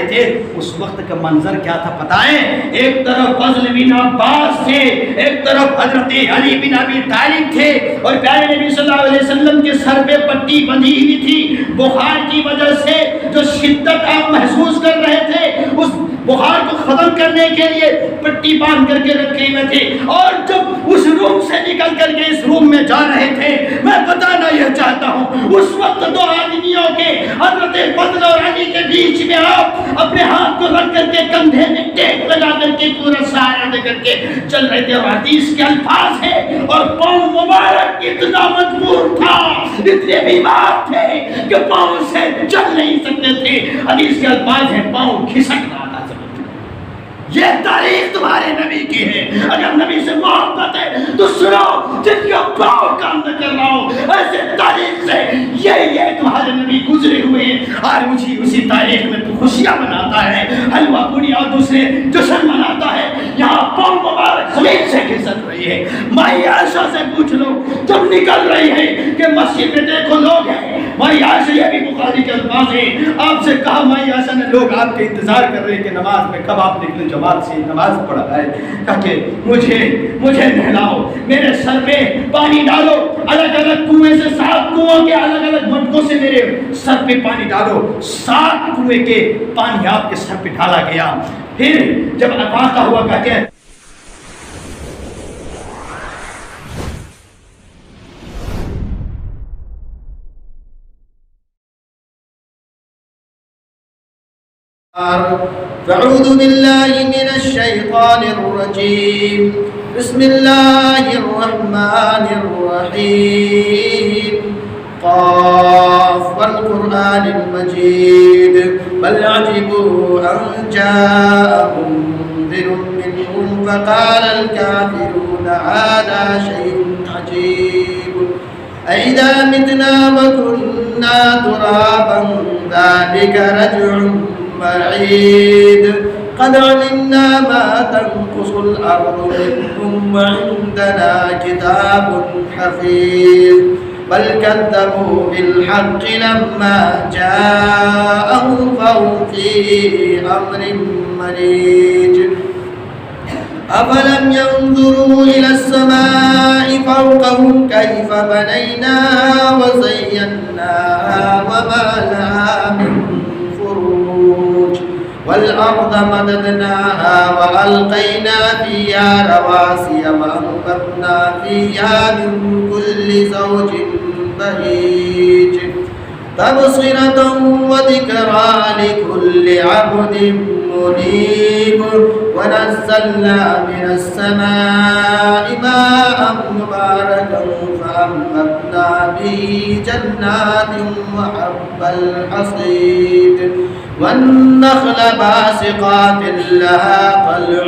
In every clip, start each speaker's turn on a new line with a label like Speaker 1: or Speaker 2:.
Speaker 1: رہے تھے اس وقت کا منظر کیا تھا پتہ ہے؟ ایک طرف فضل بن عباس تھے، ایک طرف حضرت علی بن ابی طالب تھے، اور پیارے نبی صلی اللہ علیہ وسلم کے سر پہ پٹی بندھی ہوئی تھی، بخار کی وجہ سے جو شدت آپ محسوس کر رہے تھے اس بخار کو ختم کرنے کے لیے پٹی باندھ کر کے رکھے ہوئے تھے، اور جب اس روم سے نکل کر کے اس روم میں جا رہے تھے، میں بتانا یہ چاہتا ہوں اس وقت دو آدمیوں کے حضرت فضل اور علی کے بیچ میں آپ اپنے ہاتھ کو رکھ کر کے کندھے میں ٹیک لگا کر کے پورا سہارا دے کر کے چل رہے تھے، اور حدیث کے الفاظ ہیں اور پاؤں مبارک اتنا مجبور تھا، اتنے بیمار تھے کہ پاؤں سے چل نہیں سکتے تھے، حدیث کے الفاظ ہیں پاؤں کھسک رہا تھا۔ یہ تاریخ تمہارے نبی کی ہے، اگر نبی سے محبت ہے تو سنو، جن کا پاؤں کام نہ کر رہا ہو ایسے تاریخ سے یہ تمہارے نبی گزرے ہوئے ہیں، اور اسی تاریخ میں تو خوشیاں مناتا ہے، حلوہ پوری اور دوسرے جشن مناتا ہے، یہاں پاؤں مبارک زمین سے کھسک رہی ہے۔ مائی عائشہ سے پوچھ لو جب نکل رہی ہے کہ مسجد میں دیکھو لوگ ہیں، مائی عائشہ، یہ بھی بخاری کے الفاظ ہیں، آپ سے کہا مائی عائشہ نے لوگ آپ کے انتظار کر رہے ہیں کہ نماز میں کب آپ نکلیں جماعت سے نماز پڑھا ہے، کہا کہ مجھے نہلاؤ، میرے سر پہ پانی ڈالو، الگ الگ کنویں سے 7 کنووں کے الگ الگ مٹکوں سے میرے سر پہ پانی ڈالو، 7 کنویں کے پانی آپ کے سر پہ ڈالا گیا۔ پھر جب افاقہ ہوا کہا کہ
Speaker 2: فاعوذ باللہ من الشیطان الرجیم، بسم اللہ الرحمن الرحیم، قاف والقرآن المجید، بل عجبوا ان جاءهم منذر منهم فقال الكافرون هذا شيء عجيب أإذا متنا وكنا ترابا ذلك رجع بعيد قد علمنا ما تنقص الأرض منهم وعندنا كتاب حفيظ بل كذبوا بالحق لما جاءهم فهم في أمر مريج أفلم ينظروا إلى السماء فوقهم كيف بنيناها وزيناها وما لها من والأرض مددناها وألقينا فيها رواسي وأنبتنا فيها من كل زوج بهيج تبصرة وذكرى لكل عبد منيب ونزلنا من السماء ماء مباركا فأنبتنا به جنات وحب الحصيد والنخل باسقات لها طلع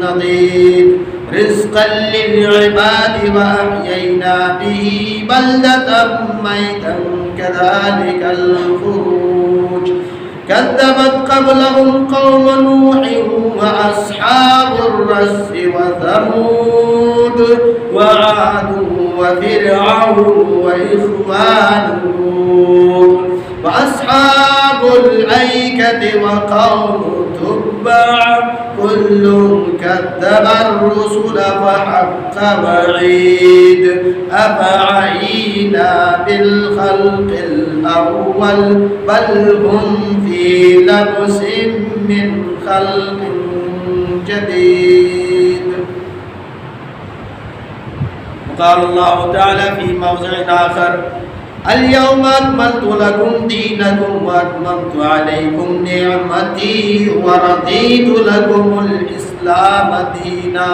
Speaker 2: نضيد رزقا للعباد وأحيينا به بلدة ميتا كذلك الخروج كذبت قبلهم قوم نوح وأصحاب الرس وثمود وعاد وفرعون وإخوان لوط وأصحاب الأيكة وقوم تبع كل كذب الرسل فحق وعيد أفعينا بالخلق الأول بل هم في لبس من خلق جديد. قال الله تعالى في موضع آخر اليوم أكملت لكم دينكم وأتممت عليكم نعمتي ورضيت لكم الإسلام دينا.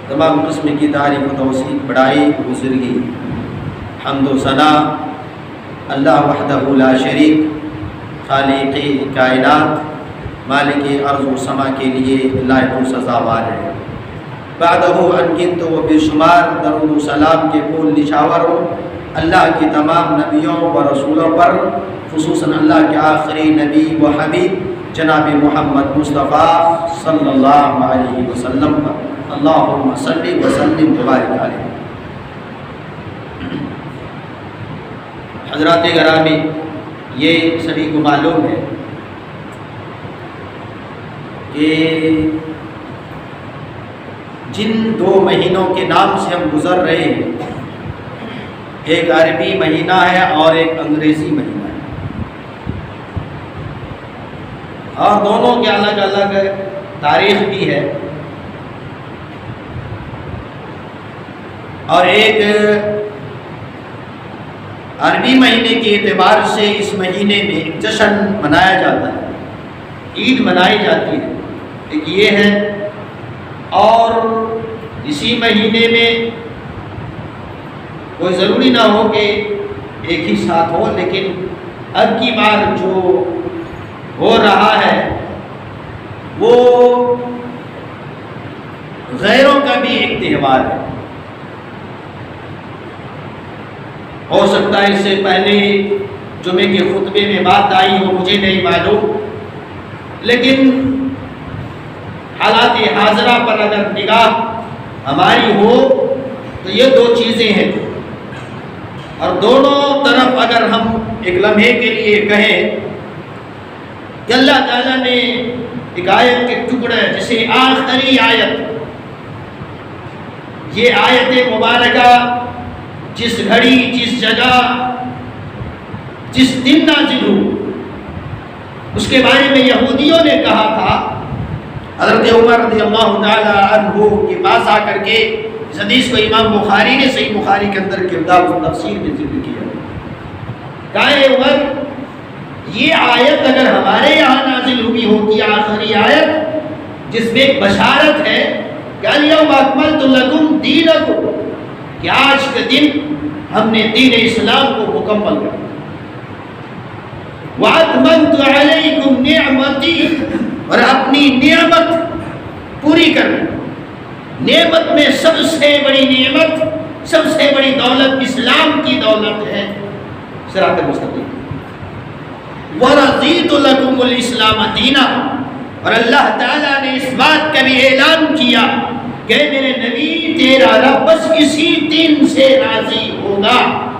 Speaker 2: تمام قسم کی تعریف و توصیف بڑائی بزرگی حمد و ثنا اللہ وحدہ لا شریک خالق کائنات مالک ارض و سما کے لیے لائق و سزاوار ہے. بعدہ انگنت و بے شمار درود و سلام کے پھول نچھاور ہو اللہ کی تمام نبیوں و رسولوں پر، خصوصاً اللہ کے آخری نبی و حبیب جناب محمد مصطفیٰ صلی اللہ علیہ وسلم پر. اللہم صلی وسلم وبارک علیہ. حضرات گرامی، یہ سبھی کو معلوم ہے کہ جن 2 مہینوں کے نام سے ہم گزر رہے ہیں، ایک عربی مہینہ ہے اور ایک انگریزی مہینہ ہے، اور دونوں کے الگ الگ تاریخ بھی ہے، اور ایک عربی مہینے کے اعتبار سے اس مہینے میں ایک جشن منایا جاتا ہے، عید منائی جاتی ہے، ایک یہ ہے، اور اسی مہینے میں کوئی ضروری نہ ہو کہ ایک ہی ساتھ ہو، لیکن اب کی بار جو ہو رہا ہے وہ غیروں کا بھی ایک تہوار ہے۔ ہو سکتا ہے اس سے پہلے جمعے کے خطبے میں بات آئی ہو، مجھے نہیں معلوم، لیکن حالات حاضرہ پر اگر نگاہ ہماری ہو تو یہ 2 چیزیں ہیں، اور دونوں طرف اگر ہم ایک لمحے کے لیے کہیں کہ اللہ تعالیٰ نے ایک آیت کے ٹکڑے، جسے آخری آیت، یہ آیت مبارکہ جس گھڑی، جس جگہ، جس دن نازل ہو، اس کے بارے میں یہودیوں نے کہا تھا۔ حضرت عمر رضی اللہ تعالی عنہ کے پاس آ کر کے اس حدیث کو امام بخاری نے صحیح بخاری کے اندر کردار و تفسیر میں ذکر کیا، کہا عمر، یہ آیت اگر ہمارے یہاں نازل ہوئی ہوتی، آخری آیت جس میں ایک بشارت ہے کہ الیوم اکملت لکم دینکم، کہ آج کے دن ہم نے دین اسلام کو مکمل کر دیا، وَأَتْمَمْتُ عَلَيْكُمْ نِعْمَتِي، اور اپنی نعمت پوری کر دی۔ نعمت میں سب سے بڑی نعمت، سب سے بڑی دولت اسلام کی دولت ہے، صراط مستقیم۔ وَرَضِيتُ لَكُمُ الْإِسْلَامَ دِينًا، اور اللہ تعالیٰ نے اس بات کا بھی اعلان کیا کہ میرے نبی تیرا رب بس کسی دین سے راضی ہوگا،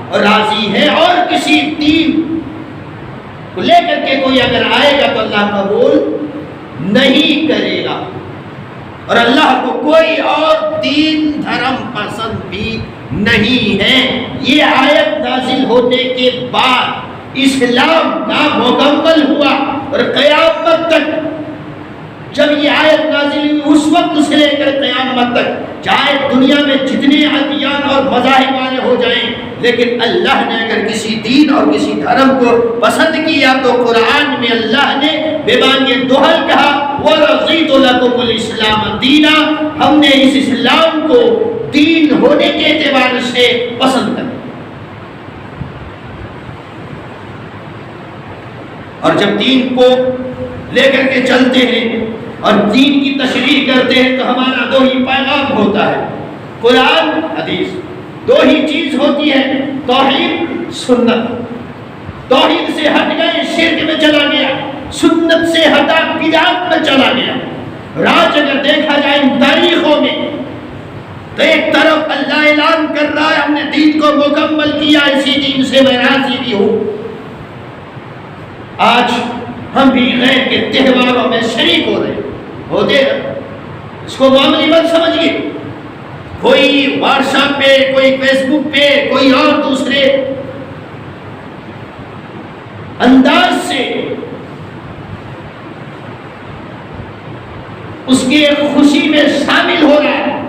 Speaker 2: اور راضی ہے، اور کسی دین کو لے کر کے کوئی اگر آئے گا تو اللہ قبول نہیں کرے گا، اور اللہ کو کوئی اور دین دھرم پسند بھی نہیں ہے۔ یہ آیت نازل ہونے کے بعد اسلام کا مکمل ہوا، اور قیامت تک جب یہ آیت نازل ہوئی اس وقت سے لے کر قیامت تک، چاہے دنیا میں جتنے ادیان اور مذاہب والے ہو جائیں، لیکن اللہ نے اگر کسی دین اور کسی دھرم کو پسند کیا تو قرآن میں اللہ نے بے بانگ دوہل کہا وَرَضِيتُ لَكُمُ الْإِسْلَامَ دِينًا، ہم نے اس اسلام کو دین ہونے کے اعتبار سے پسند کر، اور جب دین کو لے کر کے چلتے ہیں اور دین کی تشریح کرتے ہیں تو ہمارا 2 ہی پیغام ہوتا ہے، قرآن حدیث، 2 ہی چیز ہوتی ہے، توحید سنت۔ توحید سے ہٹ گئے شرک میں چلا گیا، سنت سے ہٹا بدعت میں چلا گیا۔ راج اگر دیکھا جائے ان تاریخوں میں تو ایک طرف اللہ اعلان کر رہا ہے ہم نے دین کو مکمل کیا، اسی دین سے میں راضی بھی ہوں، آج ہم بھی غیر کے تہواروں میں شریک ہو رہے ہوتے ہیں، اس کو معاملی مت سمجھیے، کوئی واٹس ایپ پہ، کوئی فیس بک پہ، کوئی اور دوسرے انداز سے اس کی خوشی میں شامل ہو رہا ہے،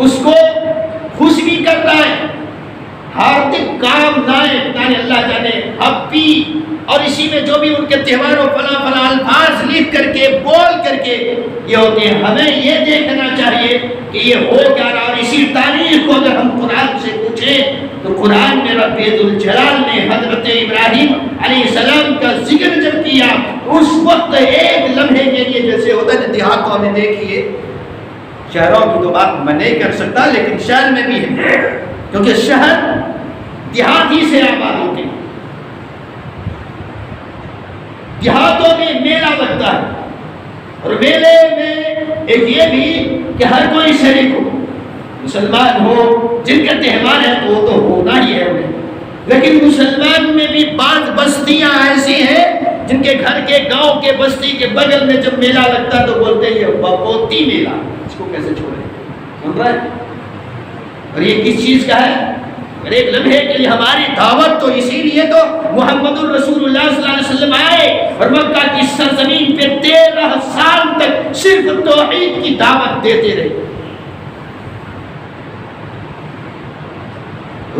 Speaker 2: اس کو خوش بھی کر رہا ہے، ہاردک کام نائے تانے اللہ جانے ہپی، اور اسی میں جو بھی ان کے تہواروں فلاں فلاں الفاظ لکھ کر کے بول کر کے یہ ہوتے ہیں۔ ہمیں یہ دیکھنا چاہیے کہ یہ ہو کیا رہا، اور اسی تاریخ کو اگر ہم قرآن سے پوچھیں تو قرآن میں رب ذوالجلال نے حضرت ابراہیم علیہ السلام کا ذکر جب کیا اس وقت ایک لمحے کے لیے، جیسے ہوتا ہے دیہاتوں میں دیکھیے، شہروں کی تو بات میں نہیں کر سکتا لیکن شہر میں بھی ہے، کیونکہ شہر دیہات ہی سے آباد ہوتے ہیں، دیہاتوں میں میلہ لگتا ہے، اور میلے میں ایک یہ بھی کہ ہر کوئی شریک ہو،
Speaker 1: مسلمان ہو جن کا تہوار ہے تو وہ تو ہونا ہی ہے انہیں، لیکن مسلمان میں بھی بعض بستیاں ایسی ہیں جن کے گھر کے گاؤں کے بستی کے بغل میں جب میلہ لگتا ہے تو بولتے ہیں یہ بپوتی میلہ، اس کو کیسے چھوڑیں؟ سن رہا ہے؟ اور یہ کس چیز کا ہے؟ اور ایک لمحے کے لیے ہماری دعوت تو اسی لیے تو محمد الرسول اللہ صلی اللہ علیہ وسلم آئے اور مکہ کی سرزمین پہ 13 سال تک صرف توحید کی دعوت دیتے رہے۔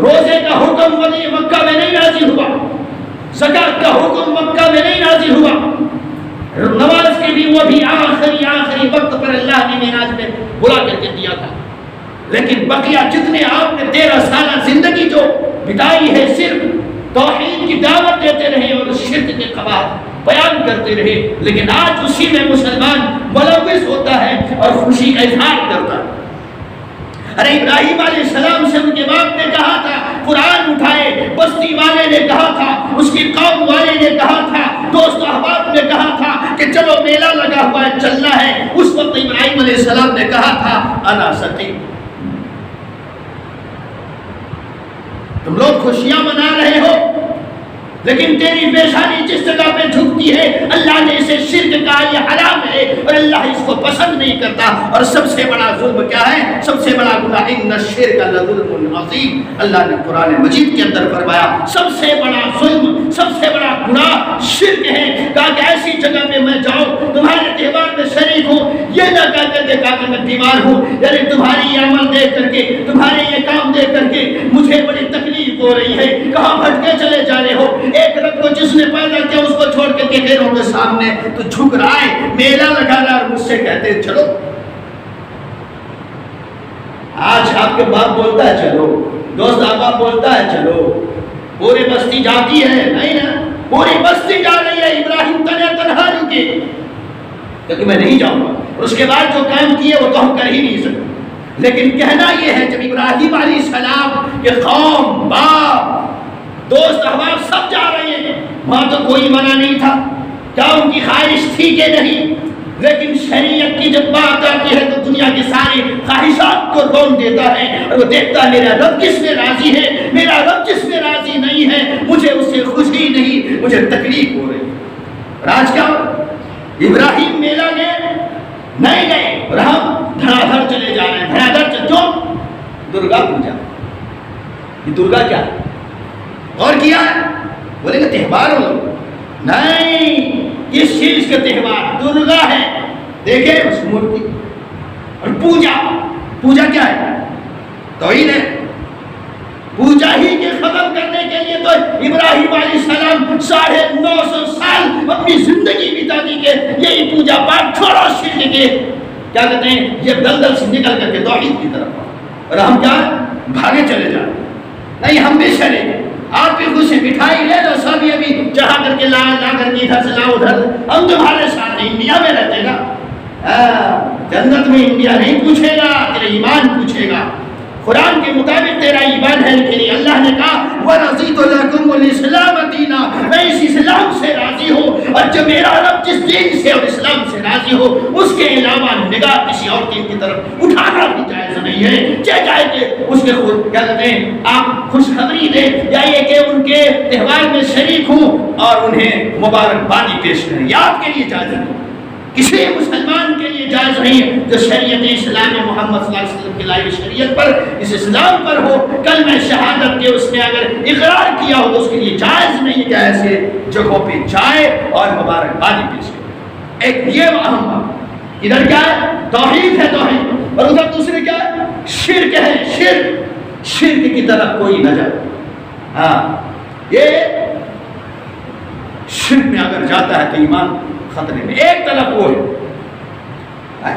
Speaker 1: روزے کا حکم مکہ میں نہیں نازل ہوا، زکات کا حکم مکہ میں نہیں نازل ہوا، نماز کے بھی وہ بھی آخری وقت پر اللہ نے معراج میں بلا کر کے دیا تھا، لیکن بقیہ جتنے آپ نے 13 سالہ زندگی جو بتائی ہے صرف توحید کی دعوت دیتے رہے اور شرک کے قواعد بیان کرتے رہے، لیکن آج اسی میں مسلمان ملوث ہوتا ہے اور خوشی کا اظہار کرتا ہے۔ ارے ابراہیم علیہ السلام سے ان کے باپ نے کہا تھا قرآن اٹھائے، بستی والے نے کہا تھا، اس کی قوم والے نے کہا تھا، دوست احباب نے کہا تھا کہ چلو میلہ لگا ہوا ہے چلنا ہے، اس وقت ابراہیم علیہ السلام نے کہا تھا انا سقیم۔ تم لوگ خوشیاں منا رہے ہو لیکن تیری پیشانی جس جگہ پہ جھکتی ہے اللہ نے اسے شرک کہا، یہ حرام ہے اور اللہ اس کو پسند نہیں کرتا، اور سب سے بڑا ظلم کیا ہے؟ سب سے بڑا گناہ ان الشرک لظلم عظیم، اللہ نے قرآن مجید کے اندر فرمایا سب سے بڑا ظلم، سب سے بڑا گناہ شرک ہے۔ کہا کہ ایسی جگہ پہ میں جاؤں تمہارے تہوار میں شریک ہوں، یہ نہ کہہ کر دیکھا کہ میں بیمار ہوں، یعنی تمہاری یہ عمل دیکھ کر کے، تمہارے یہ کام دیکھ کر کے مجھے بڑی تکلیف ہو رہی ہے، کہاں بھٹکے چلے جا رہے ہو؟ ایک رب کو جس نے پیدا کیا اس کو چھوڑ کر کے غیروں کے سامنے تو جھک رہا ہے، میلہ لگا رہا اور مجھ سے کہتے ہیں چلو۔ آج آپ کے باپ بولتا ہے چلو، دوست آپ بولتا ہے چلو، پوری بستی جاتی ہے؟ نہیں نا، پوری بستی جا رہی ہے، ابراہیم تنہا رکے کیونکہ میں نہیں جاؤں گا، اور اس کے بعد جو کام کیے وہ تو ہم کر ہی نہیں سکتے، لیکن کہنا یہ ہے جب ابراہیم علیہ السلام کے قوم، باپ، دوست احباب سب جا رہے ہیں، وہاں تو کوئی منع نہیں تھا، کیا ان کی خواہش تھی کہ نہیں؟ لیکن شریعت کی جب بات آتی ہے تو دنیا کی ساری خواہشات کو رون دیتا ہے اور وہ دیکھتا ہے میرا رب کس میں راضی ہے، میرا رب جس میں راضی نہیں ہے مجھے اس سے خوشی نہیں، مجھے تکلیف ہو رہی۔ اور آج کیا ابراہیم میلہ میں نہیں گئے اور ہم دھڑا دھڑ چلے جا رہے ہیں، دھڑا دھڑ جو درگا پوجا، یہ درگا کیا ہے اور کیا ہے؟ بولے کہ تہوار ہو نہیں، کس چیز کا تہوار؟ درگا ہے، دیکھیں اس مورتی اور پوجا کیا ہے؟ توحید ہے۔ پوجا ہی کے ختم کرنے کے لیے تو ابراہیم علیہ السلام 950 سال اپنی زندگی بتا دی کہ یہی پوجا پاٹ چھوڑو، شرک کے کیا کہتے ہیں یہ دلدل سے نکل کر کے توحید کی طرف، اور ہم کیا بھاگے چلے جائیں؟ نہیں، ہم بھی چلیں، آپ بھی خوش ہیں، مٹھائی لے لو، سب یہ بھی چڑھا کر کے لا کر کے ادھر سے لاؤ ادھر، ہم تمہارے ساتھ انڈیا میں رہتے گا، جنت میں انڈیا نہیں پوچھے گا، تیرا ایمان پوچھے گا۔ قرآن کے مطابق تیرا ایمان ہے کہ نہیں؟ اللہ نے کہا وَرَضِيتُ لَكُمُ الْإِسْلَامَ دِينًا، میں اس اسلام سے راضی ہوں، اور جب میرا رب جس دین سے اور اسلام سے راضی ہو اس کے علاوہ نگاہ کسی اور دین کی طرف اٹھانا بھی جائز نہیں ہے، چاہے کہ اس کے خود کیا کہتے ہیں آپ خوشخبری دیں یا یہ کہ ان کے تہوار میں شریک ہوں اور انہیں مبارکبادی پیش کریں، یہ آپ کے لیے جائز نہیں، کسی مسلمان کے لیے جائز نہیں جو شریعت اسلام محمد صلی اللہ علیہ وسلم کی لائی شریعت پر، اس اسلام پر ہو، کلمہ شہادت کے اس نے اگر اقرار کیا ہو تو اس کے لیے جائز نہیں کہ ایسے جگہوں پہ جائے اور مبارکبادی پیش کرے۔ ایک یہ اہم بات، ادھر کیا ہے؟ توحید ہے، توحید، اور ادھر دوسرے کیا ہے؟ شرک ہے، شرک کی طرف کوئی نہ جائے۔ ہاں، یہ شرک میں اگر جاتا ہے تو ایمان خطرے میں۔ ایک طرف وہ ہے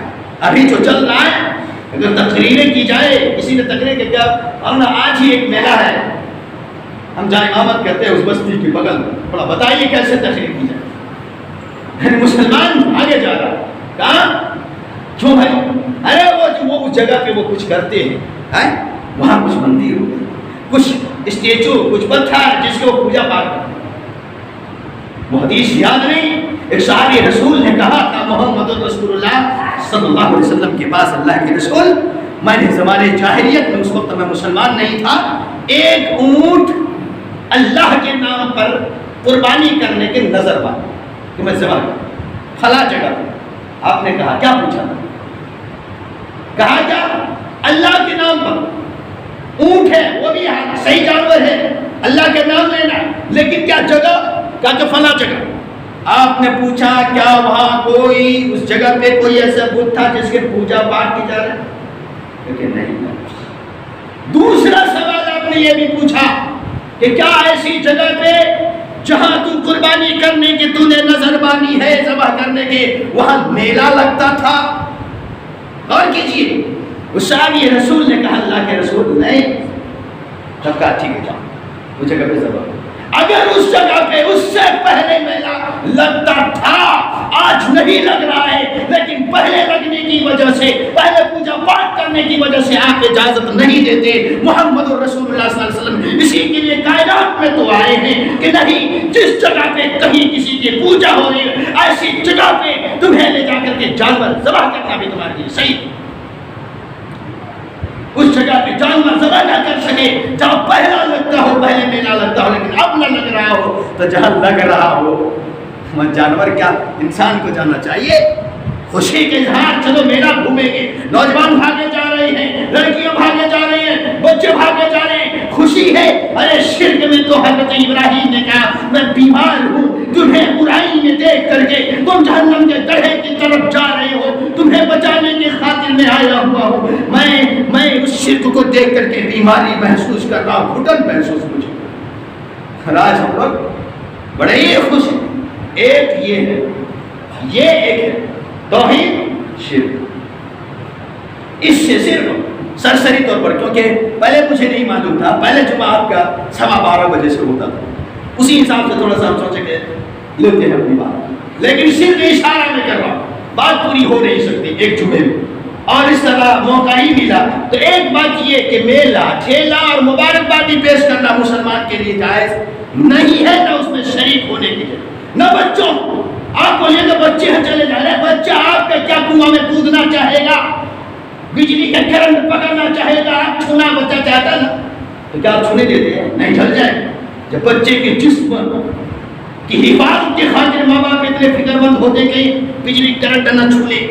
Speaker 1: ابھی جو چل رہا ہے، اگر تقریریں کی جائے، کسی نے تقریر کے کیا ہم آج ہی ایک میلہ ہے، ہم جائیں امامت کرتے ہیں اس بستی کے بغل میں، تھوڑا بتائیے کیسے تقریر کی جائے؟ مسلمان آگے جا رہا ہے، کہاں کیوں بھائی؟ ارے وہ اس جگہ پہ وہ کچھ کرتے ہیں، وہاں کچھ مندر ہوتے ہیں، کچھ اسٹیچو، کچھ پتھر جس کو پوجا پاٹ کرتے ہیں۔ وہ حدیث یاد نہیں، ایک صحابی رسول نے کہا تھا محمد رسول اللہ صلی اللہ علیہ وسلم کے پاس اللہ کے رسول میں نے زمانے جاہلیت میں، اس وقت میں مسلمان نہیں تھا، ایک اونٹ اللہ کے نام پر قربانی کرنے کے نظر بات کہ میں ذبح کروں فلاں جگہ پہ. آپ نے کہا کیا پوچھا؟ کہا کیا؟ اللہ کے نام پر اونٹ ہے، وہ بھی صحیح جانور ہے، اللہ کے نام لینا، لیکن کیا جگہ؟ کہا کہ فلاں جگہ. آپ نے پوچھا کیا وہاں کوئی اس جگہ پہ کوئی ایسا بت تھا جس کے پوجا پاٹ کی جا رہا ہے؟ لیکن نہیں. دوسرا سوال آپ نے یہ بھی پوچھا کہ کیا ایسی جگہ پہ جہاں تو قربانی کرنے کی تو نے نظر بانی ہے ذبح کرنے کے، وہاں میلہ لگتا تھا؟ اور کیجئے، اس صحابی رسول نے کہا اللہ کے رسول نہیں. تب کہا ٹھیک ہے جاؤ اس جگہ پہ ذبح. اگر اس جگہ پہ اس سے پہلے میلہ لگتا تھا، آج نہیں لگ رہا ہے، لیکن پہلے لگنے کی وجہ سے، پہلے پوجا پاٹ کرنے کی وجہ سے آپ اجازت نہیں دیتے. محمد رسول اللہ صلی اللہ علیہ وسلم اسی کے لیے کائنات میں تو آئے ہیں کہ نہیں، جس جگہ پہ کہیں کسی کی پوجا ہو رہی ہے ایسی جگہ پہ تمہیں لے جا کر کے جانور ذبح کرنا بھی تمہارے لیے صحیح. اس جگہ پہ جانور ذبح نہ کر سکے جہاں پہلا لگتا ہو، پہلے میلہ لگتا ہو، لیکن اب نہ لگ رہا ہو، تو جہاں لگ رہا ہو جانور کیا انسان کو جاننا چاہیے. خوشی کے اظہار، چلو میلہ گھومیں گے، نوجوان بھاگے جا رہے ہیں، لڑکیاں بھاگے جا رہی ہیں، بچے بھاگے جا رہے ہیں، خوشی ہے. ارے شرک میں تو حضرت ابراہیم نے کہا میں بیمار ہوں، تمہیں برائی میں دیکھ کر کے تم جہنم کے گڑھے کی طرف جا رہے ہو، تمہیں بچانے کی خاطر میں آیا ہوا ہوں. میں اس شرک کو دیکھ کر کے بیماری محسوس کر رہا ہوں، گھٹن محسوس مجھے. آج ہم لوگ بڑے ہی خوش ہیں. ایک یہ ہے، یہ ایک ہے توحید شرک. اس سے صرف سرسری طور پر، کیونکہ پہلے مجھے نہیں معلوم تھا، پہلے جمعہ آپ کا 12:15 بجے سے ہوتا تھا، اسی حساب سے تھوڑا سا ہم سوچے کہ لیتے ہیں اپنی بات، لیکن صرف اشارہ میں کر رہا ہوں، بات پوری ہو نہیں سکتی ایک جمعے میں. اور اس طرح موقع ہی ملا تو ایک بات یہ کہ میلہ ٹھیلا اور مبارکبادی پیش کرنا مسلمان کے لیے جائز نہیں ہے، نہ اس میں شریک ہونے کی ہے. نہ بچوں، آپ کو یہ تو بچے ہیں چلے جا رہے ہیں، بچہ آپ کا کیا کنواں میں کودنا چاہے گا، بجلی کا کرنٹ پکڑنا چاہے گا، آپ چھونا بچہ چاہتا نا، تو کیا آپ چھونے دیتے ہیں؟ نہیں، جل جائے. جب بچے کے جسم کی حفاظت کی خاطر ماں باپ اتنے فکر مند ہوتے کہ بجلی کرنٹ نہ چھولے،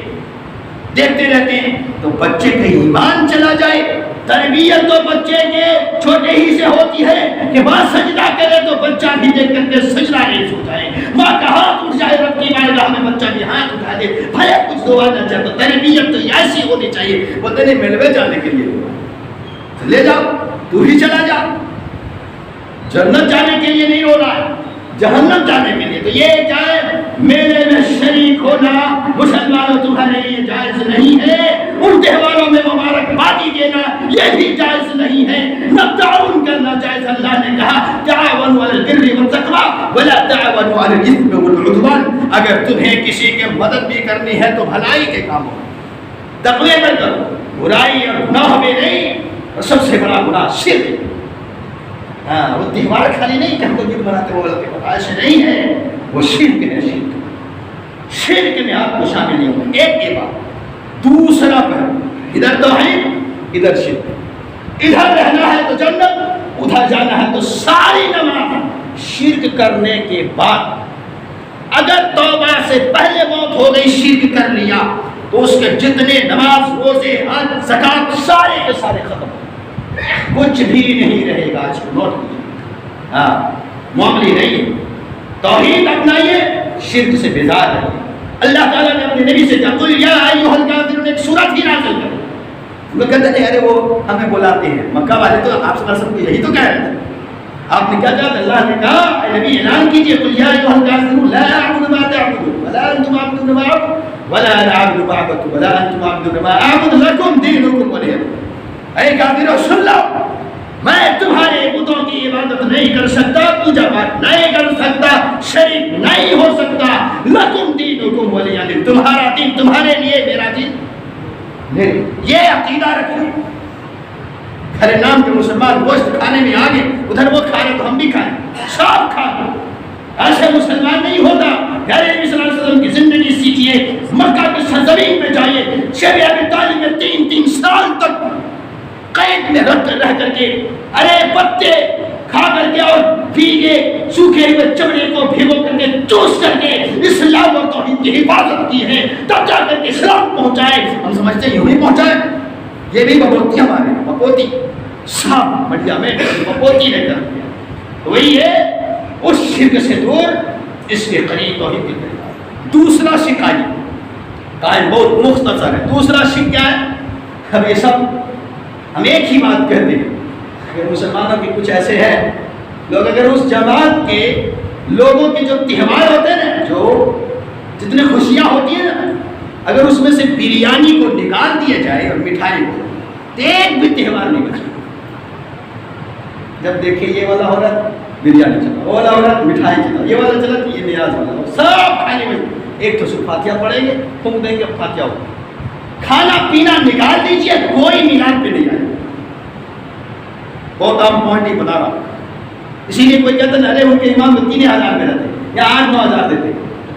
Speaker 1: دیکھتے رہتے ہیں، تو بچے کا ایمان چلا جائے. تربیت تو بچے کے چھوٹے ہی سے ہوتی ہے کہ ماں سجدہ کرے تو بچہ بھی دیکھ کر کے سجدہ ریز ہو جائے، ماں کا ہاتھ اٹھ جائے رب کی بارگاہ میں، بچہ بھی ہاتھ اٹھا دے، بھلے کچھ دعا نہ چاہے. تو تربیت تو ایسی ہونی چاہیے. بولتے نہیں ملوے جانے کے لیے لے جاؤ، تو ہی چلا جا. جنت جانے کے لیے نہیں ہو رہا ہے، جہنم جانے کے لیے. تو یہ جائے میلے میں شریک ہونا مسلمانوں تمہارے لیے جائز نہیں ہے. ان تہواروں میں مبارکبادی دینا یہ بھی جائز نہیں ہے. نہ تعاون کرنا جائز. اللہ نے کہا تعاونوا علی البر والتقوی ولا تعاونوا علی الاثم والعدوان. اگر تمہیں کسی کی مدد بھی کرنی ہے تو بھلائی کے کاموں تقوی میں کرو، برائی اور گناہ میں نہیں. اور سب سے بڑا گناہ شرک ہے. وہ تہوار خالی نہیں کہ ہم کو عید مناتے ہو بلکہ ایسے نہیں ہے، وہ شرک ہے. شرک میں آپ کو شامل نہیں ہوگا. ایک یہ بات. دوسرا پہلو، ادھر توحید ادھر شرک. ادھر رہنا ہے تو جنت، ادھر جانا ہے تو ساری نماز. شرک کرنے کے بعد اگر توبہ سے پہلے موت ہو گئی، شرک کر لیا، تو اس کے جتنے نماز، روزے، حج، زکات سارے کے سارے ختم، کچھ بھی نہیں رہے گا. اس کو نوٹ کیجیے. معاملی نہیں ہے. توحید اپنائیے، شرک سے بیزار رہیے. اللہ تعالیٰ نے اپنے نبی سے کہا قل یا ایھا الکافرون، ایک سورت ہی نازل کرو. وہ کہتے ہیں ارے وہ ہمیں بلاتے ہیں، مکہ والے تو آپ صلی اللہ علیہ وسلم یہی تو کہہ رہے تھے. آپ نے کیا کہا؟ اللہ نے کہا اے نبی اعلان کیجیے قل یا ایھا الکافرون لا اعبد ما تعبدون ولا انتم عابدون ما اعبد ولا انا عابد ما عبدتم ولا انتم عابدون ما اعبد لکم دینکم ولی دین. اے کافروں سن لو، میں تمہارے بتوں کی عبادت نہیں کر سکتا، پوجا پاٹ نہیں کر سکتا، شریک نہیں ہو سکتا. لکم دینکم ولی دین، تمہارا دین تمہارے لیے، میرا دین میرے. یہ عقیدہ رکھیں. ہر نام کے مسلمان گوشت کھانے میں آگے، ادھر وہ کھا رہے تو ہم بھی کھائیں، سب کھائیں. ایسے مسلمان نہیں ہوتا. پیارے نبی صلی اللہ علیہ وسلم کی زندگی سیکھیے، مکہ کی سرزمین پہ جائیے. شیخ ابی طالب نے 3 3 سال تک قید میں رہ کر کے ارے پتے کھا کر کے اور بھیگے سوکھے ہوئے چمڑے کو بھگو کر کے چوس کر کے اسلام اور توحید کی حفاظت کی ہے، تب جا کر کے اسلام پہنچائے۔ ہم سمجھتے ہیں یوں ہی پہنچائے، یہ بھی بپوتی ہمارے بپوتی سب بڑھیا میں بپوتی نے کر دیا۔ تو وہی ہے اس شرک سے دور، اس کے قریب توحید کی طرف۔ دوسرا شرک قائم بہت مختصر ہے۔ دوسرا شرک کیا ہے؟ اب یہ سب ہم ایک ہی بات کہتے ہیں، اگر مسلمانوں کے کچھ ایسے ہیں لوگ، اگر اس جماعت کے لوگوں کے جو تہوار ہوتے ہیں نا، جو جتنے خوشیاں ہوتی ہیں نا، اگر اس میں سے بریانی کو نکال دیا جائے اور مٹھائی کو، تو ایک بھی تہوار نہیں بچے۔ جب دیکھیں یہ والا ہو رہا بریانی چلا، وہ والا ہو رہا مٹھائی چلا، یہ والا چلا تو یہ نیاز والا ہو، سب کھانے میں ایک تو صرف فاتحہ پڑھیں گے، پھونک دیں گے فاتحہ ہو، کھانا پینا نکال دیجیے، کوئی میلاد پہ نہیں آئے۔ بہت عام پوائنٹ ہی بتا رہا ہوں، اسی لیے کوئی کہتا ہے ارے ان کے امام 3000 میں رہتے یا 8-9 ہزار دیتے،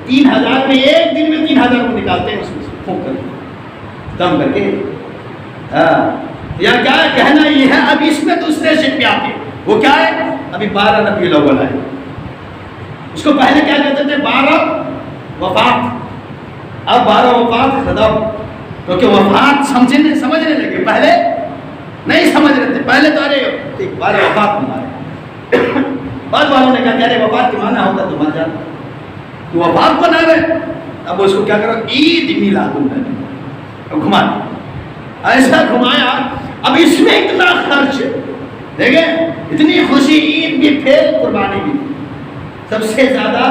Speaker 1: 3000 میں ایک دن میں 3000 کو نکالتے ہیں، اس میں سے پھونک کر کے دم کر کے۔ یا کیا کہنا یہ ہے، اب اس میں دوسرے شرک پہ آتے ہیں، وہ کیا ہے؟ ابھی 12 ربیع الاول ہے، اس کو پہلے کیا کہتے تھے؟ 12 وفات۔ اب 12 وفات ختم، کیونکہ وفات سمجھنے لگے، پہلے نہیں سمجھ رہے تھے، پہلے تو ارے 12 وفات منا رہے، بعد والوں نے کہا کہ ارے وفات کے معنی ہوتا تو مر جاتا، تو وفات بنا رہے، اب اس کو کیا کرو؟ عید میلاد النبی گھما دیا، ایسا گھمایا۔ اب اس میں اتنا خرچ، دیکھیں اتنی خوشی، عید بھی پھر قربانی بھی، سب سے زیادہ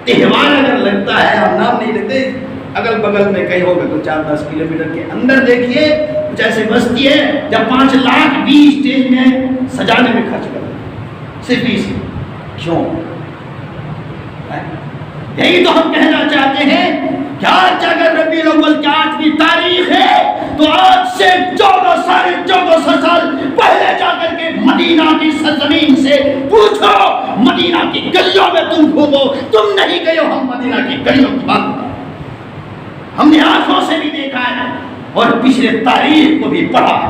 Speaker 1: تہوار اگر لگتا ہے، ہم نام نہیں لیتے، اگل بغل میں کہیں ہوگا تو 4-10 کلومیٹر کے اندر دیکھیے کچھ ایسے بستی ہے جب 5 لاکھ بھی اسٹیج میں سجانے میں خرچ کرتے ہیں، صرف اسی۔ کیوں؟ یہی تو ہم کہنا چاہتے ہیں کہ آج اگر ربیع الاول کی 8ویں تاریخ ہے تو آج سے 1400 سال پہلے جا کر کے مدینہ کی سرزمین سے پوچھو، مدینہ کی گلیوں میں تم گھومو، تم نہیں گئے ہو، ہم مدینہ کی گلیوں کی بات کریں، ہم نے آنکھوں سے بھی دیکھا ہے اور پچھلے تاریخ کو بھی پڑھا ہے۔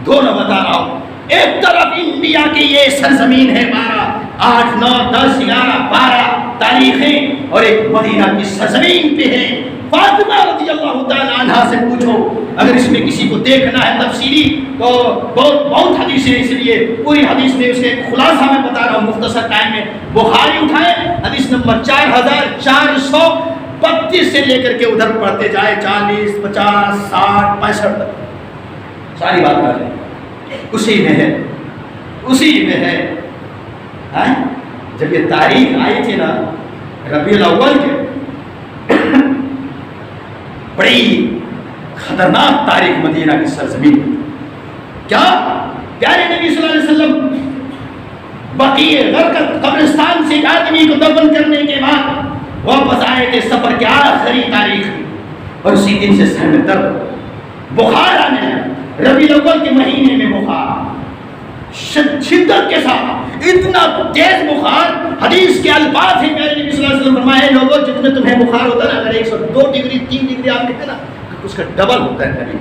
Speaker 1: دونوں بتا رہا ہوں، ایک طرف انڈیا کی یہ سرزمین ہے 12، 8، 9، 10، 11، 12 تاریخیں، اور ایک مدینہ کی سرزمین پہ ہے۔ فاطمہ رضی اللہ تعالی عنہا سے پوچھو، اگر اس میں کسی کو دیکھنا ہے تفصیلی تو بہت حدیث ہے، اس لیے پوری حدیث میں اس کے خلاصہ میں بتا رہا ہوں مختصر ٹائم میں۔ بخاری اٹھائے حدیث نمبر 4432 سے لے کر کے ادھر پڑھتے جائے 40، 50، 60، 65 تک ساری بات کر لیں، اسی میں ہے۔ جب یہ تاریخ آئی تھی نا ربیع الاول کے، بڑی خطرناک تاریخ مدینہ کی سرزمین، کیا پیارے نبی صلی اللہ علیہ وسلم بقیع غرقد قبرستان سے ایک آدمی کو دفن کرنے کے بعد واپس آئے تھے، سفر کی آخری تاریخ، اور اسی دن سے سر میں درد، بخار آنے لگا، ربیع الاول کے مہینے میں بخار شدت کے ساتھ، اتنا تیز بخار، حدیث کے الفاظ ہیں پیارے نبی صلی اللہ علیہ وسلم فرمائے، لوگوں جتنے تمہیں بخار ہوتا ہے نا، اگر 102 ڈگری 3 ڈگری آپ کہتے ہیں نا، اس کا ڈبل ہوتا ہے نبی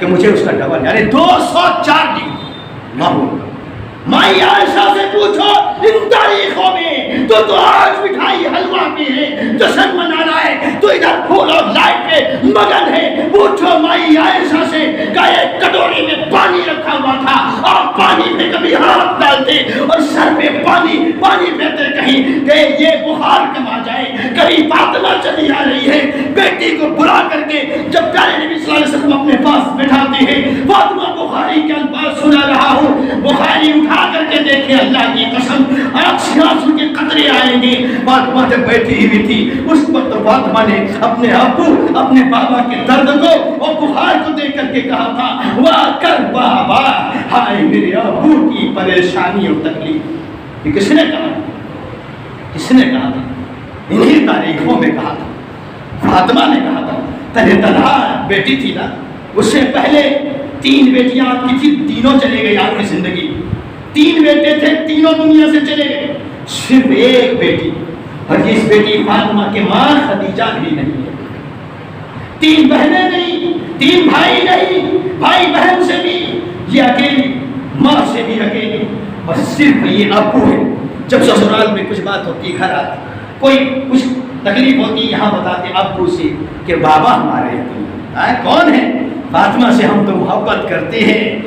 Speaker 1: کہ مجھے اس کا ڈبل، یعنی 204 ڈگری معمول۔ مائی عائشہ سے پوچھو ان تاریخوں میں تو آج مٹھائی حلوہ پہ ہے، جشن منا رہا ہے، تو ادھر پھول اور لائٹ پہ مگن ہے۔ پوچھو مائی عائشہ سے کہ ایک کٹوری میں پانی رکھا ہوا تھا، آپ پانی میں کبھی ہاتھ ڈالتے اور سر پہ پانی بہتے، کہیں کہ یہ بخار کم آ جائے۔ کبھی فاطمہ چلی آ رہی ہے بیٹی کو بلا کر کے، جب پیارے نبی صلی اللہ علیہ وسلم اپنے پاس بٹھاتے ہیں، فاطمہ بخاری کے الفاظ سنا رہا ہوں، بخاری اٹھا کر کے دیکھے، اللہ کی قسم آنکھ سے آنسو کے قطرے آئیں گے۔ فاطمہ جب بیٹھی ہوئی تھی اس وقت فاطمہ نے اپنے ابو اپنے بابا کے درد کو اور بخار کو دیکھ کر کے کہا تھا، واہ کر بابا، ہائے میرے ابو کی پریشانی اور تکلیف۔ یہ کس نے کہا؟ کس نے کہا تھا؟ انہی تاریخوں میں کہا تھا، فاطمہ نے کہا تھا۔ تنہا تنہا بیٹی تھی نا، اس سے پہلے 3 بیٹیاں آپ کی تھی، تینوں چلے گئے آپ کی زندگی، 3 بیٹے تھے، تینوں دنیا سے چلے گئے، صرف ایک بیٹی، اور اس بیٹی فاطمہ کے ماں خدیجہ بھی نہیں ہے، 3 بہنیں نہیں، 3 بھائی نہیں، بھائی بہن سے بھی یہ اکیلی، ماں سے بھی اکیلی، اور صرف یہ ابو ہے۔ جب سسرال میں کچھ بات ہوتی، گھر آتی، کوئی کچھ تکلیف ہوتی، یہاں بتاتے ابو سے کہ بابا ہمارے کون ہے؟ فاطمہ سے ہم تو محبت کرتے ہیں۔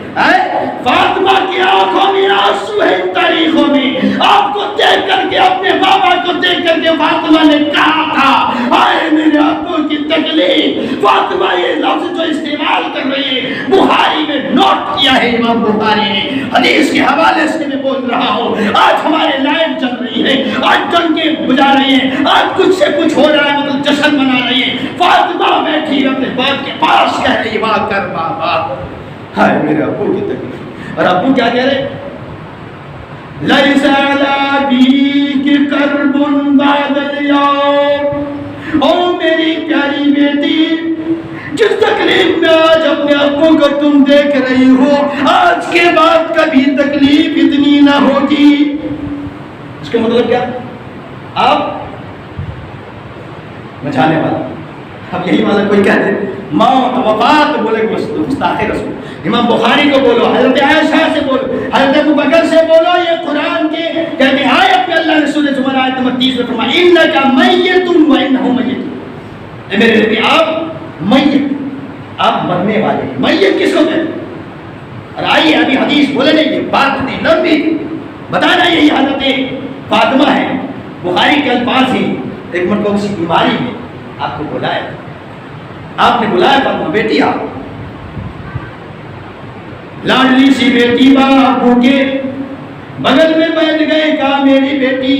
Speaker 1: فاطمہ کی آنکھوں میں آنسو ہے ان تاریخوں میں، آپ کو دیکھ کر کے، اپنے بابا کو دیکھ کر کے فاطمہ نے کہا تھا آئے میرے ابو کی تکلیف۔ فاطمہ یہ لفظ جو استعمال کر رہی ہے بخاری میں نوٹ کیا ہے امام بخاری نے، حدیث کے حوالے سے میں بول رہا ہوں۔ آج ہمارے لائن چل رہی ہے، آج ڈنکے بجا رہی ہیں، آج کچھ سے کچھ ہو رہا ہے، مطلب جشن منا رہی ہے، فاطمہ بیٹھی اپنے باپ کے پاس کہہ رہی بات کر بابا ہائے میرے ابو کی تکلیف۔ اور ابو کیا کہہ رہے؟ لیس علی بیک کرب بعد الیوم، او میری پیاری بیٹی، جس تکلیف میں آج اپنے ابو کو تم دیکھ رہی ہو، آج کے بعد کبھی تکلیف اتنی نہ ہوگی۔ اس کا مطلب کیا؟ آپ بچانے والا، اب یہی والا کوئی کہہ دے موت وفات، بولے گستاخ رسول۔ امام بخاری کو بولو، حضرت عائشہ سے بولو، حضرت ابوبکر سے بولو، یہ قرآن کے کہتے ہیں آیت میں اللہ رسول زمر آیت نمبر 30 میں فرمایا انک میت و انہ میت، اے میرے نبی آپ میت، آپ مرنے والے ہیں۔ میت کس کو کہتے ہیں؟ اور آئیے ابھی حدیث بولے نہیں، یہ بات تھی لمبی تھی، بتانا یہی حضرت فاطمہ ہے، بخاری کے الفاظ ہی۔ ایک مرتبہ کسی بیماری میں آپ کو بلایا، آپ نے بلایا فاطمہ بیٹی، آپ لاڈلی سی بیٹی ابو کے بغل میں بیٹھ گئے، کہا میری بیٹی،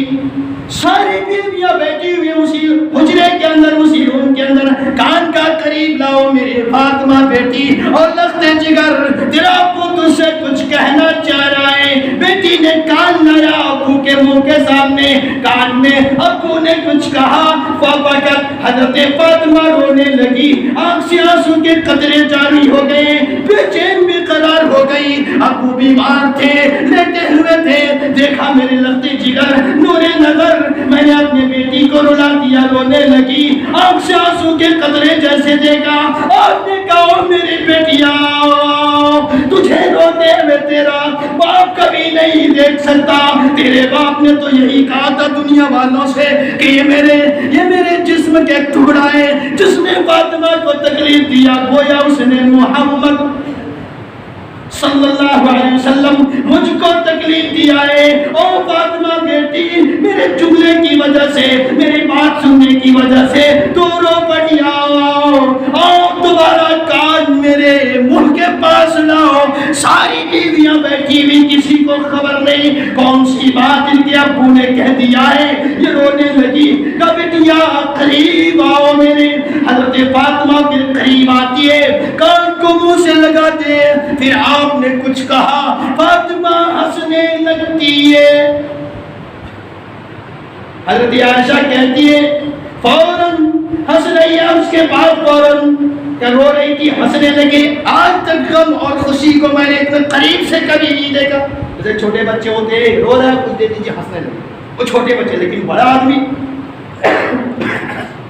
Speaker 1: ساری بیویاں بیٹھی ہوئی اسی حجرے کے اندر، اسی روم کے اندر، کان کا قریب لاؤ میری فاطمہ بیٹی، اور لختے جگر تیرا ابو تجھ سے کچھ کہنا چاہ رہا ہے۔ بیٹی نے کان لایا ابو کے منہ کے سامنے، کان میں ابو نے کچھ کہا، فبکت، حضرت فاطمہ رونے لگی، آنکھ سے آنسو کے قطرے جاری ہو گئے، بے چین بے قرار ہو گئی۔ ابو بیمار تھے، لیٹے ہوئے تھے، دیکھا میرے لختے جگر، نور نظر، میں نے اپنی بیٹی کو رلا دیا، رونے لگی، آنکھ سے آنسو کے قطرے جیسے دیکھا، آپ نے کہا میری بیٹیا، تجھے روتے ہوئے تیرا باپ کبھی نہیں دیکھ سکتا، تیرے باپ نے تو یہی کہا تھا دنیا والوں سے کہ یہ میرے جسم کے ٹکڑا ہے، جس نے فاطمہ کو تکلیف دیا گویا اس نے محمد صلی اللہ علیہ وسلم مجھ کو تکلیف دیا ہے۔ او فاطمہ بیٹی، میرے چگلے کی وجہ سے، میری بات سننے کی وجہ سے تو رو پڑی، آؤ دوبارہ کان میرے منہ کے پاس لاؤ۔ ساری بیویاں بیٹھی ہوئی، کسی کو خبر نہیں کون سی بات ان کے ابو نے کہہ دیا ہے، یہ رونے لگی، کہا بیٹیا قریب آؤ میرے۔ حضرت فاطمہ کے قریب آتی ہے، کان کو منہ سے لگاتے، پھر آپ نے کچھ کہا، فاطمہ ہنسنے لگتی ہے۔ حضرت عائشہ کہتی ہے فوراً ہنس رہی ہے، اس کے بعد فوراً کیا رو رہی تھی، ہنسنے لگے۔ آج تک غم اور خوشی کو میں نے اتنے قریب سے کبھی نہیں دیکھا۔ جیسے چھوٹے بچے ہوتے ہیں، رو رہا ہے کچھ دے دیجیے، ہنسنے لگے، وہ چھوٹے بچے، لیکن بڑا آدمی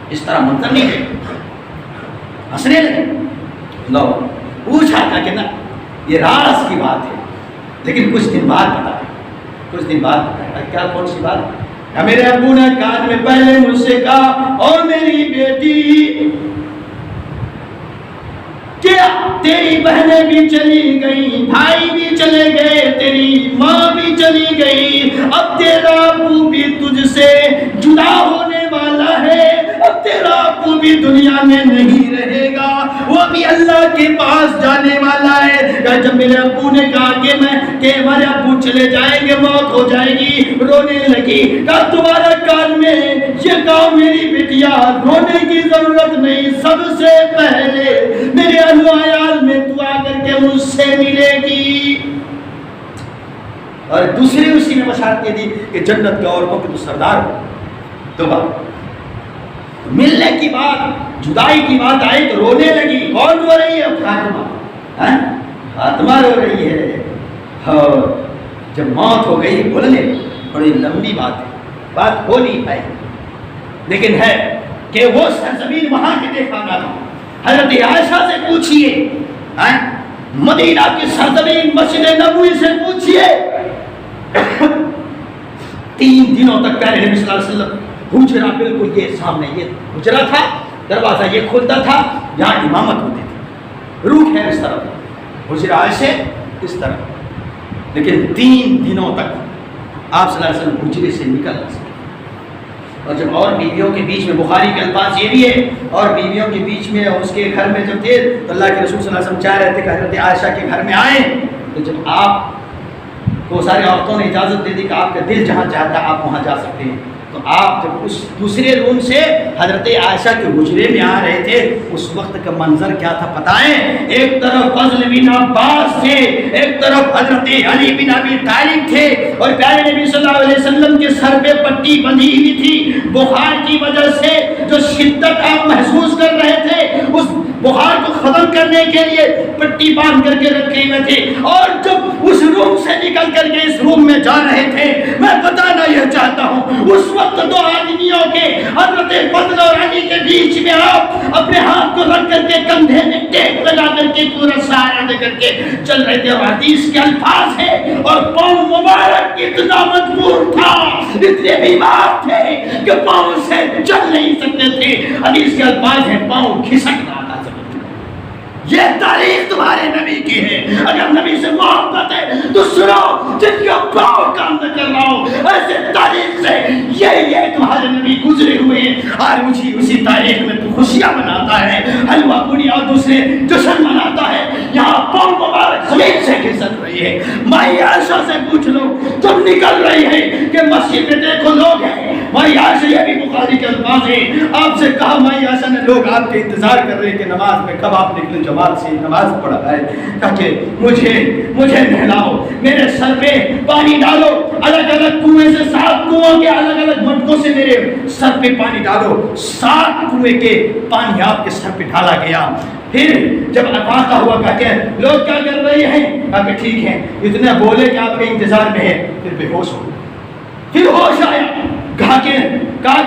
Speaker 1: اس طرح منظر نہیں دیکھا، ہنسنے لگے۔ لو پوچھا تھا کہ نا یہ راز کی بات ہے، لیکن کچھ دن بعد بتایا، کیا کون سی بات؟ میرے ابو نے کان میں پہلے مجھ سے کہا، اور میری بیٹی کیا تیری بہنیں بھی چلی گئی، بھائی بھی چلے گئے، تیری ماں بھی چلی گئی، اب تیرا ابو بھی تجھ سے جدا ہونے والا ہے، اب تیرا ابو بھی دنیا میں نہیں رہے گا، وہ بھی اللہ کے پاس جانے والا ہے۔ جب میرے ابو نے کہا کہ ہمارے ابو چلے جائیں گے، موت ہو جائے گی، رونے لگی، کہا تمہارا کان میں یہ کہا میری بیٹیا، رونے کی ضرورت نہیں، سب سے پہلے میرے عیال میں دعا کر کے مجھ سے ملے گی۔ اور دوسری اسی میں بشارت دی کہ جنت کے عورتوں کے تو سردار ہو۔ تو بات ملنے کی بات، جدائی کی بات آئی تو رونے لگی۔ کون رو رہی ہے؟ فاطمہ، فاطمہ رو رہی ہے۔ اور جب موت ہو گئی، بولنے بڑی لمبی بات ہے، بات ہو نہیں پائی، لیکن ہے کہ وہ سرزمین وہاں کے دیکھا نہ تھا۔ حضرت عائشہ سے پوچھئے، مدینہ کی سرزمین مسجد نبوی سے پوچھئے، 3 دنوں تک پیارے نبی صلی اللہ علیہ وسلم حجرہ بالکل یہ سامنے، یہ حجرہ تھا، دروازہ یہ کھلتا تھا، یہاں امامت ہوتی تھی، روح ہے اس طرف، حجرہ ایسے اس طرف، لیکن 3 دنوں تک آپ صلی اللہ علیہ وسلم حجرے سے نکل نہ سکے۔ اور جب اور بیویوں کے بیچ میں، بخاری کے الفاظ یہ بھی ہے، اور بیویوں کے بیچ میں اس کے گھر میں جب تھے تو اللہ کے رسول صلی اللہ علیہ وسلم چاہ رہے تھے کہ حضرت عائشہ کے گھر میں آئیں، تو جب آپ کو سارے عورتوں نے اجازت دے دی کہ آپ کا دل جہاں چاہتا ہے آپ وہاں جا سکتے ہیں، تو آپ جب اس دوسرے روم سے حضرت عائشہ کے حجرے میں آ رہے تھے، اس وقت کا منظر کیا تھا پتہ ہے؟ ایک طرف فضل بن عباس تھے، ایک طرف حضرت علی بن ابی طالب تھے، اور پیارے نبی صلی اللہ علیہ وسلم کے سر پہ پٹی بندھی ہوئی تھی، بخار کی وجہ سے جو شدت آپ محسوس کر رہے تھے، اس بخار کو ختم کرنے کے لیے پٹی باندھ کر کے رکھے ہوئے تھے، اور جب اس روم سے نکل کر کے اس روم میں جا رہے تھے، میں بتانا یہ چاہتا ہوں اس وقت 2 آدمیوں کے، حضرت فضل اور علی کے بیچ میں آپ اپنے ہاتھ کو رکھ کر کے کندھے میں ٹیک لگا کر کے پورا سہارا دے کر کے چل رہے تھے، اور حدیث کے الفاظ ہے، اور پاؤں مبارک اتنا مجبور تھا، اتنے بیمار تھے کہ پاؤں سے چل نہیں سکتے تھے، حدیث کے الفاظ ہیں پاؤں کھسک رہا تھا۔ یہ تاریخ تمہارے نبی کی ہے، اگر نبی سے محبت ہے تو سنو، جن کا پاؤں کام نہ کر رہا ہو، ایسے تاریخ سے یہ تمہارے نبی گزرے ہوئے ہیں، اور اسی تاریخ میں تو خوشیاں مناتا ہے، حلوہ پوری اور دوسرے جشن مناتا ہے، یہاں پاؤں مبارک زمین سے کھسک رہی ہے۔ مائی عائشہ سے پوچھ لو جب نکل رہی ہے کہ مسجد میں دیکھو لوگ ہیں، مائی عائشہ، یہ بھی بخاری کے الفاظ ہیں، آپ سے کہا مائی عائشہ نے لوگ آپ کے انتظار کر رہے ہیں کہ نماز میں کب آپ نکلیں، جماعت سے نماز پڑھا ہے، تاکہ مجھے نہلاؤ، میرے سر پہ پانی ڈالو، الگ الگ کنویں سے 7 کنووں کے الگ الگ مٹکوں سے میرے سر پہ پانی ڈالو، 7 کنویں کے پانی آپ کے سر پہ ڈالا گیا۔ پھر جب افاقہ ہوا کہ لوگ کیا کر رہے ہیں، کہا کہ ٹھیک ہے، اتنے بولے کہ آپ کے انتظار میں ہے، پھر بے ہوش ہو، پھر ہوش آیا، کہا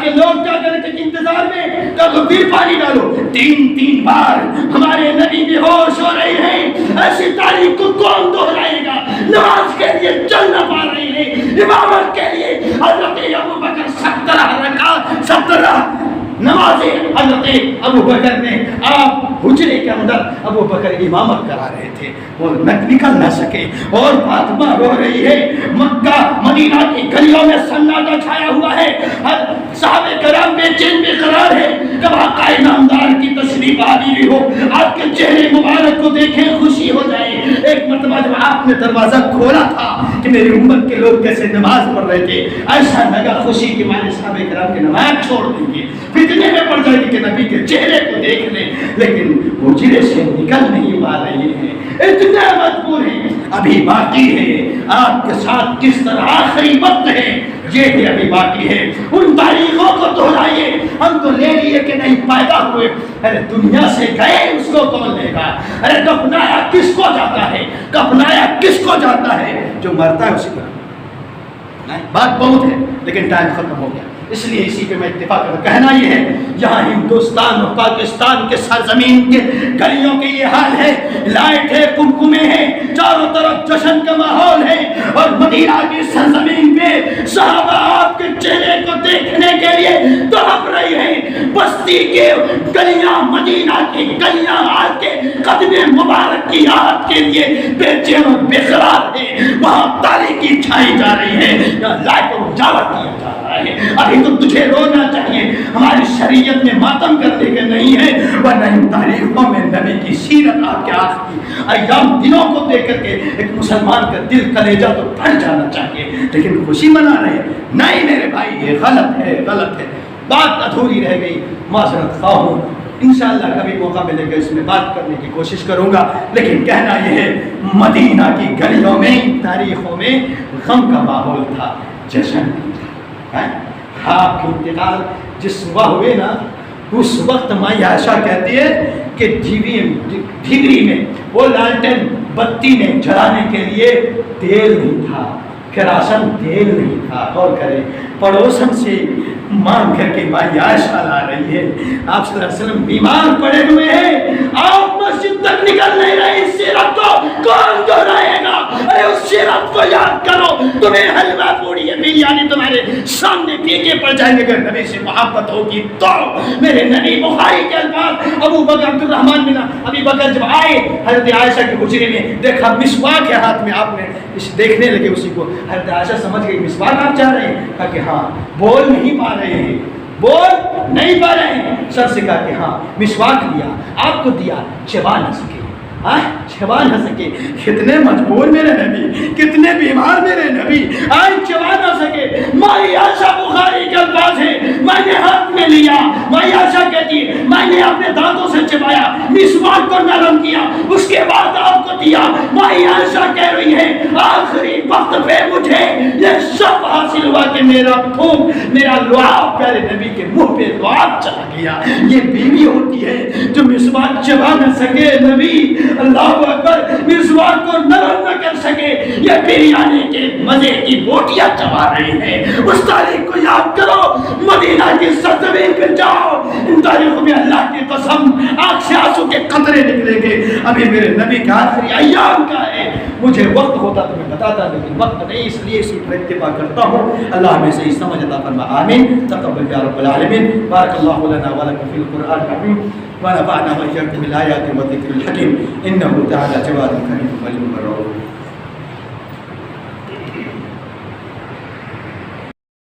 Speaker 1: کہ لوگ کیا کریں کہ انتظار میں، کہا تو پھر پانی ڈالو، 3 بار ہمارے نبی بے ہوش ہو رہے ہیں۔ ایسی تاریخ کو کون دہرائے گا؟ نماز کے لیے چل نہ پا رہے ہیں، امامت کے لیے حضرت ابوبکر 17 نمازیں حضرت ابوبکر نے، آپ حجرے کے اندر ابوبکر امامت کرا رہے تھے، وہ نکل نہ سکے، اور فاطمہ رو رہی ہے، مکہ مدینہ کی گلیوں میں سناٹا چھایا ہوا ہے، صحابہ کرام بے چین بے قرار ہے، کب آقا نامدار کی تشریف آوری ہو، آپ کے چہرے مبارک کو دیکھیں خوشی ہو جائے۔ ایک مرتبہ جب آپ نے دروازہ کھولا تھا کہ میری امت کے لوگ کیسے نماز پڑھ رہے تھے، ایسا لگا خوشی کہ ہمارے صحابہ کرام کی نماز چھوڑ دیں گے، فتنے میں پڑ جائے گی کہ نبی کے چہرے کو دیکھ لیں، لیکن حجرے سے نکل نہیں پا رہے ہیں، اتنے مجبور ہیں۔ ابھی باقی ہے آپ کے ساتھ کس طرح آخری وقت ہے، یہ بھی ابھی باقی ہے، ان تاریخوں کو دہرائیے۔ ہم تو لے لیے کہ نہیں پیدا ہوئے، ارے دنیا سے گئے اس کو کون لے گا؟ ارے دفنایا کس کو جاتا ہے، کفنایا کس کو جاتا ہے؟ جو مرتا ہے اسی کو۔ بات بہت ہے لیکن ٹائم ختم ہو گیا، اس لیے اسی پہ میں اتفاق کرتا کہنا یہ ہے، یہاں ہندوستان اور پاکستان کے سرزمین کے گلیوں کے یہ حال ہے، لائٹ ہے، کمکمے ہیں، چاروں طرف جشن کا ماحول ہے، اور مدینہ کی سرزمین پہ صحابہ آپ کے چہرے کو دیکھنے کے لیے تڑپ رہی ہیں، بستی کے گلیاں، مدینہ کی گلیاں آپ کے قدم مبارک کی یاد کے لیے بے چین و بے قرار ہے، وہاں تاریکی چھائی جا رہی ہے، یہاں لائٹ کو اجالا کیا جا رہا ہے۔ ابھی تو تجھے رونا چاہیے، ہماری شریعت میں ماتم کرنے کے نہیں ہے، ورنہ ان تاریخوں میں نبی کی سیرت آپ کے آخری ایام دنوں کو دیکھ کر کے ایک مسلمان کا دل کلیجہ تو پھٹ جانا چاہیے، لیکن خوشی منا رہے نہیں میرے بھائی، یہ غلط ہے، غلط ہے، بات ادھوری رہ گئی، معذرت خواہ ہوں، انشاءاللہ کبھی موقع ملے گا اس میں بات کرنے کی کوشش کروں گا، لیکن کہنا یہ ہے مدینہ کی گلیوں میں تاریخوں میں غم کا ماحول تھا، جشن تھا۔ آپ کے انتقال جس صبح ہوئے نا، اس وقت مائی عائشہ کہتی ہے کہ ڈھیگری میں وہ لالٹین بتی میں جلانے کے لیے تیل نہیں تھا، کراسن تیل نہیں تھا، غور کریں، پڑوسن سے مانگ کر کے بھائی عائشہ لا رہی ہے. آپ صلی اللہ علیہ وسلم بیمار پڑے ہوئے ہیں, آپ مسجد تک نکل نہیں رہے. اس سیرت کو کون دہرائے گا؟ ارے اس سیرت کو یاد کرو. تمہیں حلوہ پوڑی ہے بریانی تمہارے سامنے پھیکے پڑ جائیں گے. اگر نبی سے محبت ہوگی تو میرے نبی بخاری کے الفاظ ابو بکر عبد الرحمن بن ابی بکر جب آئے حضرت عائشہ کے حجرے میں, دیکھا مسواک ہے ہاتھ میں, آپ نے اس دیکھنے لگے اسی کو. حضرت عائشہ سمجھ گئی مسواک آپ چاہ رہے ہیں؟ کہا کہ ہاں. بول نہیں پا رہے ہیں, بول نہیں پا رہے ہیں. سر سے کہا کہ ہاں. مسواک لیا, آپ کو دیا, چبا نہ سکے, چبا نہ سکے. کتنے مجبور میرے نبی, کتنے بیمار میرے نبی, آج چبا نہ سکے. مائی عائشہ بخاری کے الفاظ ہیں, میں نے ہاتھ میں لیا. مائی عائشہ کہتی ہے میں نے اپنے دانتوں سے چبایا, مسواک کو نرم کیا, اس کے بعد آپ کو دیا. مائی عائشہ کہہ رہی ہے آخری وقت پہ مجھے یہ سب حاصل ہوا کہ میرا تھوک, میرا لعاب پیارے نبی کے منہ پہ لعاب چلا گیا. یہ بیوی ہوتی ہے جو مسواک چبا نہ سکے. نبی اللہ اکبر مسواک کو نرم نہ کر سکے. یہ بریانی کے مزے کی بوٹیاں چبا رہے ہیں. اس تاریخ کو یاد کرو, مدینہ کی سرزمین پہ جاؤ, ان تاریخوں میں اللہ کی قسم آنکھ سے آنسو کے قطرے نکلیں گے. ابھی میرے نبی کا آخری ایام کا ہے. مجھے وقت ہوتا تو میں بتاتا, لیکن وقت نہیں, اس لیے اسی پر اتباع کرتا ہوں. اللہ ہمیں صحیح سمجھ عطا فرما, آمین. تقبل یا رب العالمین. بارک اللہ لنا ولکم فی القرآن العظیم ونفعنا وإياكم بالآيات والذكر الحكيم إنه تعالى جواد كريم ولي الرؤوف.